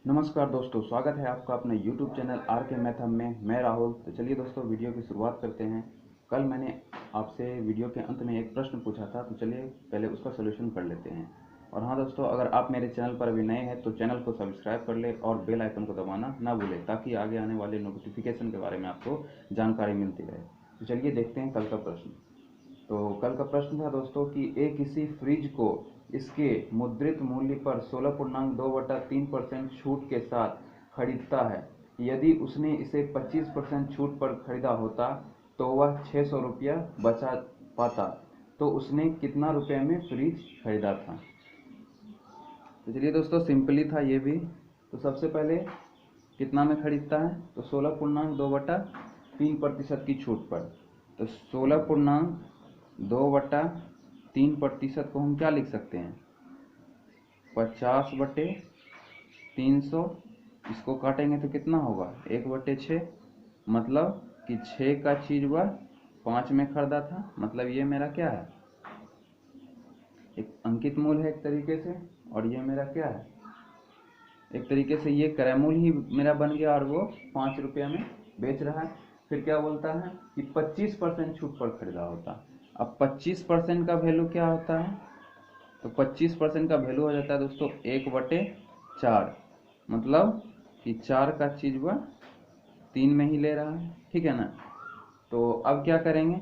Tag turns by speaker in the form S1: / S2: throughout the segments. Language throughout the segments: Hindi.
S1: नमस्कार दोस्तों, स्वागत है आपका अपने YouTube चैनल आर के मैथ हब में। मैं राहुल। तो चलिए दोस्तों, वीडियो की शुरुआत करते हैं। कल मैंने आपसे वीडियो के अंत में एक प्रश्न पूछा था, तो चलिए पहले उसका सलूशन कर लेते हैं। और हाँ दोस्तों, अगर आप मेरे चैनल पर अभी नए हैं तो चैनल को सब्सक्राइब कर ले और बेल आइकन को दबाना ना भूलें, ताकि आगे आने वाले नोटिफिकेशन के बारे में आपको जानकारी मिलती रहे। तो चलिए देखते हैं कल का प्रश्न। तो कल का प्रश्न था दोस्तों कि किसी फ्रिज को इसके मुद्रित मूल्य पर 16.2/3% छूट के साथ खरीदता है। यदि उसने इसे 25% छूट पर खरीदा होता तो वह 600 रुपया बचा पाता। तो उसने कितना रुपये में फ्रिज खरीदा था। तो चलिए दोस्तों, सिंपली था ये भी। तो सबसे पहले कितना में खरीदता है, तो 16.2/3% की छूट पर। तो 16.2/3% को हम क्या लिख सकते हैं, 50/300। इसको काटेंगे तो कितना होगा, 1/6। मतलब कि 6 का चीज वह 5 में खरीदा था। मतलब ये मेरा क्या है, एक अंकित मूल्य है एक तरीके से। और ये मेरा क्या है, एक तरीके से ये क्रय मूल्य ही मेरा बन गया, और वो 5 रुपये में बेच रहा है। फिर क्या बोलता है कि 25% छूट पर खरीदा होता। अब 25% का वैल्यू क्या होता है, तो 25% का वैल्यू हो जाता है दोस्तों 1/4। मतलब कि 4 का चीज वह 3 में ही ले रहा है, ठीक है ना। तो अब क्या करेंगे,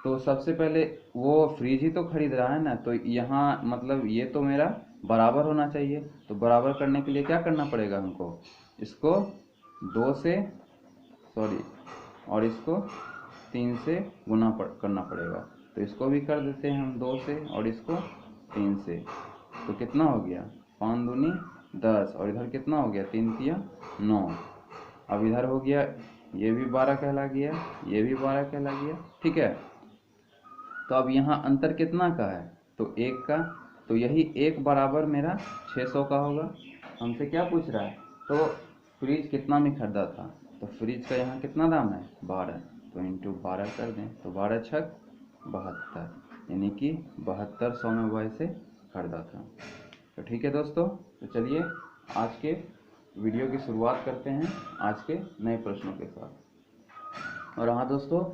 S1: तो सबसे पहले वो फ्रिज ही तो खरीद रहा है ना, तो यहाँ मतलब ये तो मेरा बराबर होना चाहिए। तो बराबर करने के लिए क्या करना पड़ेगा हमको, इसको 2 से सॉरी और इसको 3 से करना पड़ेगा। तो इसको भी कर देते हैं हम 2 से और इसको 3 से। तो कितना हो गया, 5 दूनी 10, और इधर कितना हो गया, 3 तिया 9। अब इधर हो गया, ये भी 12 कहला गया, ये भी 12 कहला गया, ठीक है। तो अब यहाँ अंतर कितना का है, तो 1 का। तो यही 1 बराबर मेरा 600 का होगा। हमसे क्या पूछ रहा है, तो फ्रिज कितना में खरीदा था। तो फ्रिज का यहाँ कितना दाम है, 12। तो इंटू 12 कर दें, तो 12 छक 72, यानी कि 7200 में वह इसे खरीदा था। तो ठीक है दोस्तों, तो चलिए आज के वीडियो की शुरुआत करते हैं आज के नए प्रश्नों के साथ। और हाँ दोस्तों,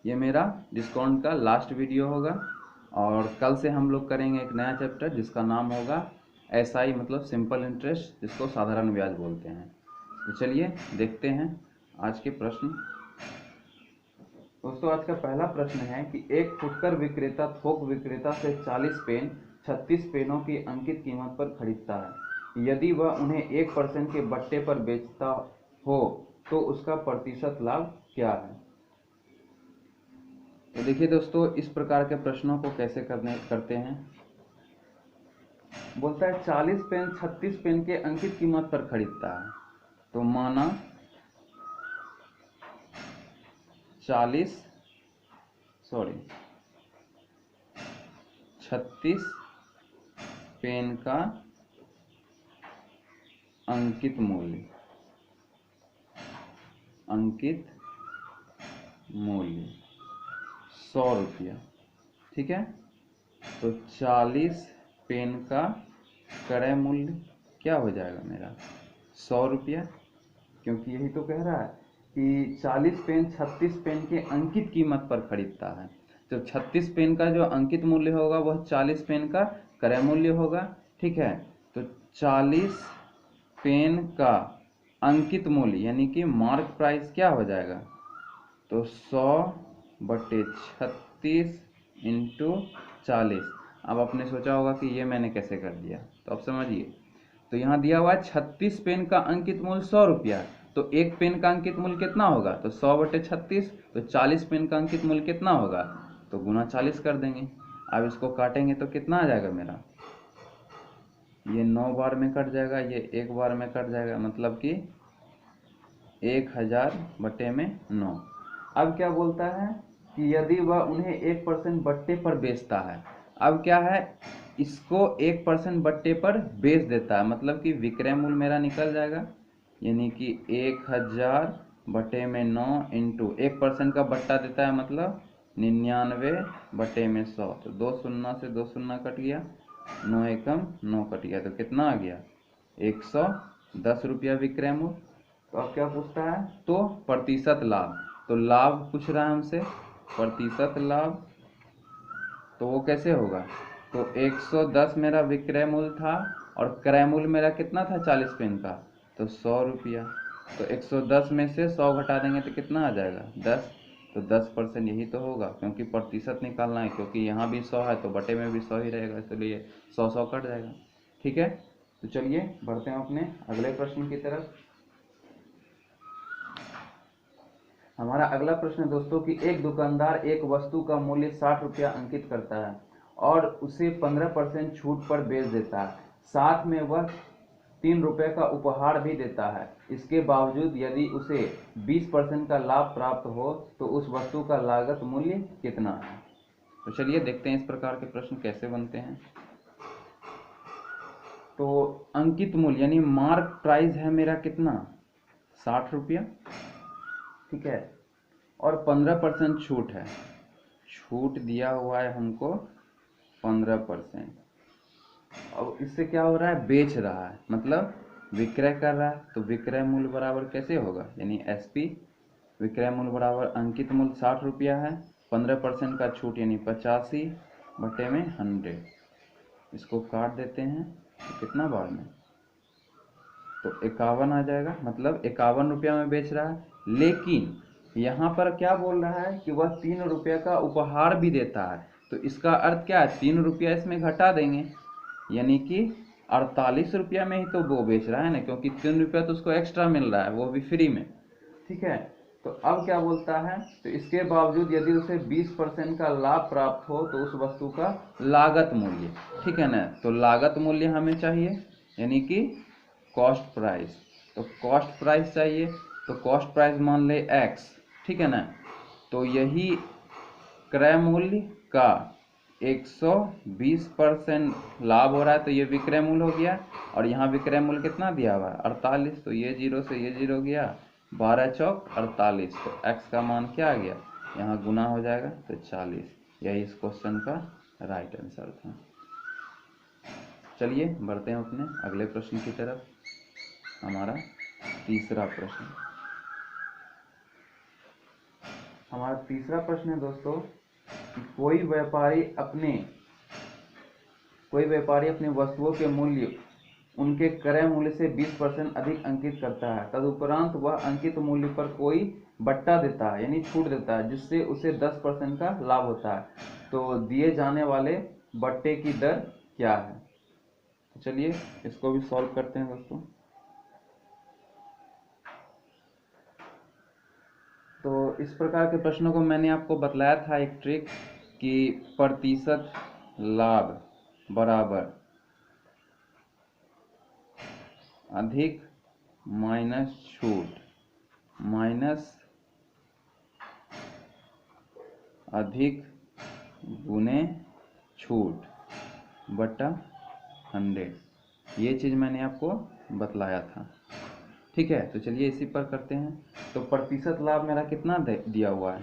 S1: ये मेरा डिस्काउंट का लास्ट वीडियो होगा, और कल से हम लोग करेंगे एक नया चैप्टर जिसका नाम होगा एसआई, मतलब सिंपल इंटरेस्ट, जिसको साधारण ब्याज बोलते हैं। तो चलिए देखते हैं आज के प्रश्न। दोस्तों, आज का पहला प्रश्न है कि एक फुटकर विक्रेता थोक विक्रेता से 40 पेन 36 पेनों की अंकित कीमत पर खरीदता है। यदि वह उन्हें 1% के बट्टे पर बेचता हो तो उसका प्रतिशत लाभ क्या है। तो देखिए दोस्तों, इस प्रकार के प्रश्नों को कैसे करते हैं। बोलता है 40 पेन 36 पेन के अंकित कीमत पर खरीदता है। तो माना 36 पेन का अंकित मूल्य 100 रुपया, ठीक है। तो 40 पेन का क्रय मूल्य क्या हो जाएगा मेरा, 100 रुपया। क्योंकि यही तो कह रहा है कि 40 पेन 36 पेन के अंकित कीमत पर खरीदता है। तो 36 पेन का जो अंकित मूल्य होगा वह 40 पेन का क्रय मूल्य होगा, ठीक है। तो 40 पेन का अंकित मूल्य यानी कि मार्क प्राइस क्या हो जाएगा, तो 100/36 इंटू 40। अब आपने सोचा होगा कि ये मैंने कैसे कर दिया, तो अब समझिए। तो यहाँ दिया हुआ है 36 पेन का अंकित मूल्य 100 रुपया। तो एक पेन का अंकित मूल्य कितना होगा, तो 100/36। तो 40 पेन का अंकित मूल्य कितना होगा, तो गुना 40 कर देंगे। अब इसको काटेंगे तो कितना आ जाएगा मेरा, ये 9 बार में कट जाएगा, ये 1 बार में कट जाएगा, मतलब कि 1000/9। अब क्या बोलता है कि यदि वह उन्हें 1% बट्टे पर बेचता है। अब क्या है, इसको 1% बट्टे पर बेच देता है, मतलब कि विक्रय मूल्य मेरा निकल जाएगा, यानी कि 1000/9 इंटू 1% का बट्टा देता है, मतलब 99/100। तो 2 शून्य से 2 शून्य कट गया, 9 एकम 9 कट गया, तो कितना आ गया, 100 10 रुपया विक्रय मूल्य। तो अब क्या पूछता है, तो प्रतिशत लाभ, तो लाभ पूछ रहा है हमसे, प्रतिशत लाभ। तो वो कैसे होगा, तो 110 मेरा विक्रय मूल्य था और क्रय मूल्य मेरा कितना था 40 पेन का, तो 100 रुपया। तो 110 में से 100 घटा देंगे तो कितना आ जाएगा 10। तो 10% यही तो होगा, क्योंकि प्रतिशत निकालना है, क्योंकि यहाँ भी 100 है तो बटे में भी 100 ही रहेगा, इसलिए 100 कट जाएगा। ठीक है, तो चलिए बढ़ते हैं अपने अगले प्रश्न की तरफ। हमारा अगला प्रश्न है दोस्तों कि एक दुकानदार एक वस्तु का मूल्य 60 रुपया अंकित करता है और उसे 15% छूट पर बेच देता है, साथ में वह 3 रुपये का उपहार भी देता है। इसके बावजूद यदि उसे 20% का लाभ प्राप्त हो तो उस वस्तु का लागत मूल्य कितना है। तो चलिए देखते हैं इस प्रकार के प्रश्न कैसे बनते हैं। तो अंकित मूल्य यानी मार्क प्राइस है मेरा कितना 60 रुपया, ठीक है, और 15% छूट है, छूट दिया हुआ है हमको 15%। अब इससे क्या हो रहा है, बेच रहा है, मतलब विक्रय कर रहा है, तो विक्रय मूल्य बराबर कैसे होगा, यानी एसपी विक्रय मूल्य बराबर अंकित मूल्य 60 रुपया है, 15% का छूट यानी 85 बटे में 100। इसको काट देते हैं तो कितना बार में, तो 51 आ जाएगा, मतलब 51 रुपया में बेच रहा है। लेकिन यहाँ पर क्या बोल रहा है कि वह 3 रुपये का उपहार भी देता है, तो इसका अर्थ क्या है, 3 रुपया इसमें घटा देंगे, यानी कि 48 रुपया में ही तो वो बेच रहा है ना, क्योंकि 3 रुपया तो उसको एक्स्ट्रा मिल रहा है, वो भी फ्री में। ठीक है, तो अब क्या बोलता है, तो इसके बावजूद यदि उसे 20% का लाभ प्राप्त हो तो उस वस्तु का लागत मूल्य, ठीक है ना, तो लागत मूल्य हमें चाहिए, यानी कि कॉस्ट प्राइस। तो कॉस्ट प्राइस चाहिए, तो कॉस्ट प्राइस मान ले एक्स, ठीक है ना, तो यही क्रय मूल्य का 120% लाभ हो रहा है, तो ये विक्रय मूल्य हो गया, और यहाँ विक्रय मूल्य कितना दिया हुआ है 48, तो ये जीरो से ये जीरो गया, 12 चौक 48, तो x का मान क्या आ गया, यहाँ गुना हो जाएगा तो 40। यही इस क्वेश्चन का राइट आंसर था। चलिए बढ़ते हैं अपने अगले प्रश्न की तरफ। हमारा तीसरा प्रश्न, हमारा तीसरा प्रश्न है दोस्तों कि कोई व्यापारी अपने वस्तुओं के मूल्य उनके क्रय मूल्य से 20% अधिक अंकित करता है, तदुपरांत वह अंकित मूल्य पर कोई बट्टा देता है यानी छूट देता है, जिससे उसे 10% का लाभ होता है। तो दिए जाने वाले बट्टे की दर क्या है। तो चलिए इसको भी सॉल्व करते हैं दोस्तों। तो इस प्रकार के प्रश्नों को मैंने आपको बतलाया था एक ट्रिक कि प्रतिशत लाभ बराबर अधिक माइनस छूट माइनस अधिक गुने छूट बटा 100, ये चीज़ मैंने आपको बतलाया था। ठीक है, तो चलिए इसी पर करते हैं। तो प्रतिशत लाभ मेरा कितना दिया हुआ है,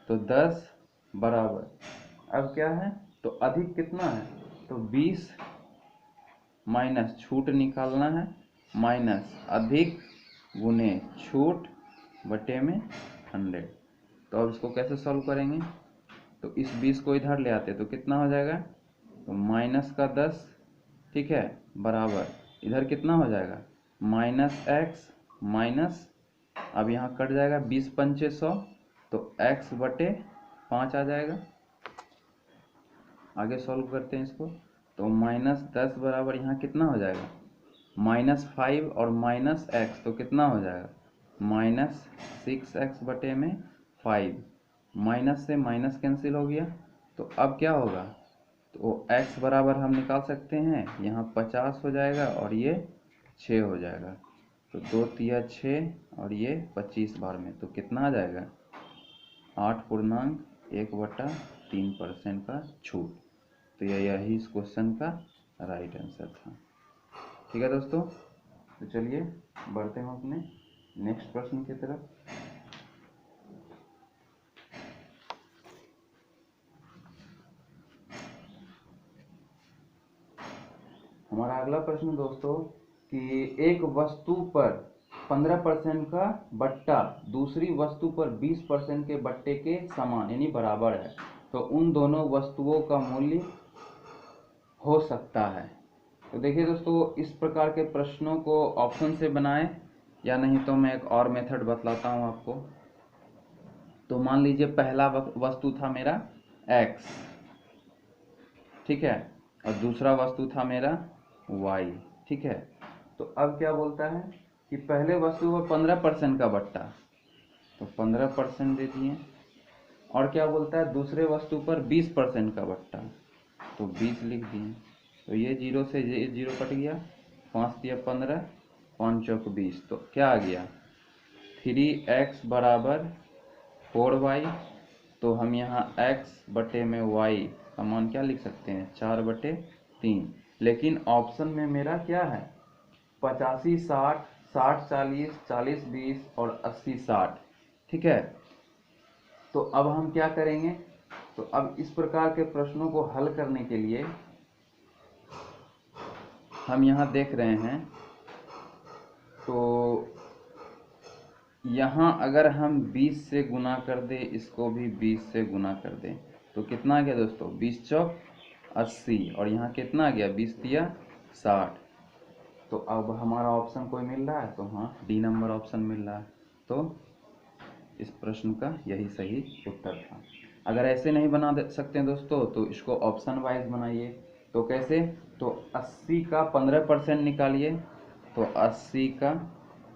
S1: तो 10 बराबर, अब क्या है, तो अधिक कितना है, तो 20 माइनस छूट निकालना है, माइनस अधिक गुने छूट बटे में 100। तो अब इसको कैसे सॉल्व करेंगे, तो इस 20 को इधर ले आते तो कितना हो जाएगा, तो माइनस का 10, ठीक है, बराबर इधर कितना हो जाएगा माइनस एक्स माइनस, अब यहाँ कट जाएगा 20 पंचे 100, तो x बटे 5 आ जाएगा। आगे सॉल्व करते हैं इसको, तो माइनस 10 बराबर यहाँ कितना हो जाएगा -5 और माइनस एक्स, तो कितना हो जाएगा -6x बटे में 5, माइनस से माइनस कैंसिल हो गया, तो अब क्या होगा, तो x बराबर हम निकाल सकते हैं, यहाँ 50 हो जाएगा और ये 6 हो जाएगा, तो 2 तिया 6 और ये 25 बार में, तो कितना आ जाएगा 8.1/3% का छूट। तो यही इस क्वेश्चन का राइट आंसर था। ठीक है दोस्तों, तो चलिए बढ़ते हैं अपने नेक्स्ट प्रश्न की तरफ। हमारा अगला प्रश्न दोस्तों कि एक वस्तु पर 15% का बट्टा दूसरी वस्तु पर 20% के बट्टे के समान यानी बराबर है, तो उन दोनों वस्तुओं का मूल्य हो सकता है। तो देखिए दोस्तों, इस प्रकार के प्रश्नों को ऑप्शन से बनाएं, या नहीं तो मैं एक और मेथड बतलाता हूं आपको। तो मान लीजिए पहला वस्तु था मेरा x, ठीक है, और दूसरा वस्तु था मेरा y, ठीक है। तो अब क्या बोलता है कि पहले वस्तु पर 15% का बट्टा, तो 15% दे दिए, और क्या बोलता है दूसरे वस्तु पर 20% का बट्टा, तो 20 लिख दिए। तो ये 0 से ये 0 कट गया, 5 दिया 15, 5 चौक 20, तो क्या आ गया 3x बराबर 4y। तो हम यहाँ x बटे में y का मान क्या लिख सकते हैं 4/3। लेकिन ऑप्शन में मेरा क्या है 85 60 60 40 40 20 और 80 60, ठीक है। तो अब हम क्या करेंगे, तो अब इस प्रकार के प्रश्नों को हल करने के लिए हम यहाँ देख रहे हैं, तो यहाँ अगर हम 20 से गुना कर दें, इसको भी 20 से गुना कर दें, तो कितना आ गया दोस्तों 20 चौक 80, और यहाँ कितना आ गया 20 दिया 60। तो अब हमारा ऑप्शन कोई मिल रहा है, तो हाँ डी नंबर ऑप्शन मिल रहा है। तो इस प्रश्न का यही सही उत्तर था। अगर ऐसे नहीं बना सकते हैं दोस्तों, तो इसको ऑप्शन वाइज बनाइए। तो कैसे, तो 80 का 15% निकालिए, तो 80 का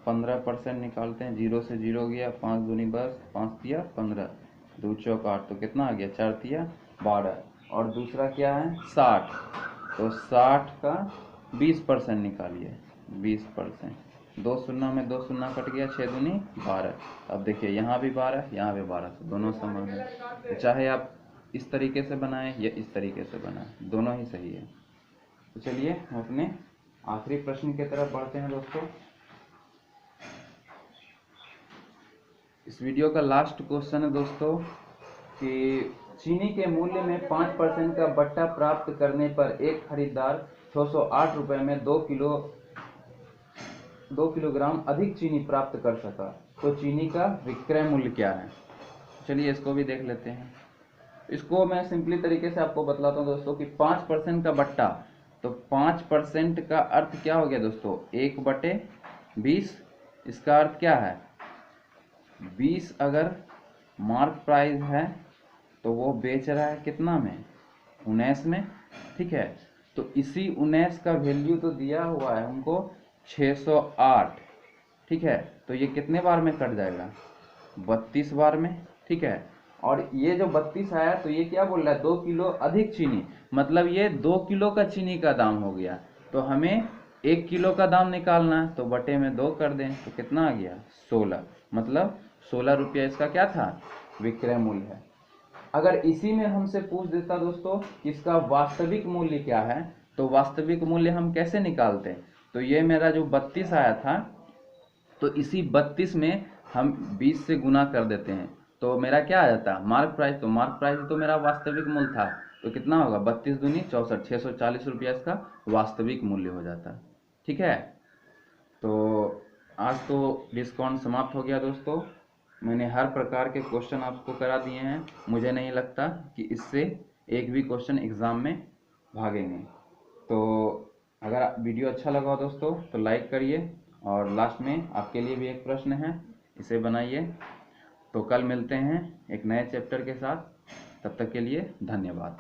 S1: 15% निकालते हैं, 0 से 0 गया, 5 दूनी 10, 5 दिया 15, 2 चौक 8, तो कितना आ गया 4 दिया 12। और दूसरा क्या है 60, तो 60 का 20% निकालिए, 20%, 2 शून्य में 2 शून्य कट गया, 6 दूनी 12। अब देखिए यहाँ भी 12 यहाँ भी 12, तो दोनों समान है। तो चाहे आप इस तरीके से बनाएं या इस तरीके से बनाएं, दोनों ही सही है। तो चलिए हम अपने आखिरी प्रश्न की तरफ बढ़ते हैं दोस्तों। इस वीडियो का लास्ट क्वेश्चन है दोस्तों कि चीनी के मूल्य में 5% का बट्टा प्राप्त करने पर एक खरीदार 608 रुपये में 2 किलोग्राम अधिक चीनी प्राप्त कर सका, तो चीनी का विक्रय मूल्य क्या है। चलिए इसको भी देख लेते हैं। इसको मैं सिंपली तरीके से आपको बतलाता हूँ दोस्तों कि 5% का बट्टा, तो 5% का अर्थ क्या हो गया दोस्तों 1/20। इसका अर्थ क्या है 20 अगर मार्क प्राइस है तो वो बेच रहा है कितना में 19 में, ठीक है। तो इसी 19 का वैल्यू तो दिया हुआ है हमको 608, ठीक है। तो ये कितने बार में कट जाएगा 32 बार में, ठीक है। और ये जो 32 आया तो ये क्या बोल रहा है 2 किलो अधिक चीनी, मतलब ये 2 किलो का चीनी का दाम हो गया। तो हमें 1 किलो का दाम निकालना है, तो बटे में 2 कर दें, तो कितना आ गया 16, मतलब 16 रुपया इसका क्या था विक्रय मूल्य है। अगर इसी में हमसे पूछ देता दोस्तों कि इसका वास्तविक मूल्य क्या है, तो वास्तविक मूल्य हम कैसे निकालते हैं, तो ये मेरा जो 32 आया था, तो इसी 32 में हम 20 से गुना कर देते हैं, तो मेरा क्या आ जाता है मार्क प्राइस। तो मार्क प्राइस तो मेरा वास्तविक मूल्य था, तो कितना होगा 32 दूनी 64, 640 रुपया इसका वास्तविक मूल्य हो जाता है, ठीक है। तो आज तो डिस्काउंट समाप्त हो गया दोस्तों। मैंने हर प्रकार के क्वेश्चन आपको करा दिए हैं। मुझे नहीं लगता कि इससे एक भी क्वेश्चन एग्ज़ाम में भागेंगे। तो अगर वीडियो अच्छा लगा हो दोस्तों तो लाइक करिए, और लास्ट में आपके लिए भी एक प्रश्न है, इसे बनाइए। तो कल मिलते हैं एक नए चैप्टर के साथ, तब तक के लिए धन्यवाद।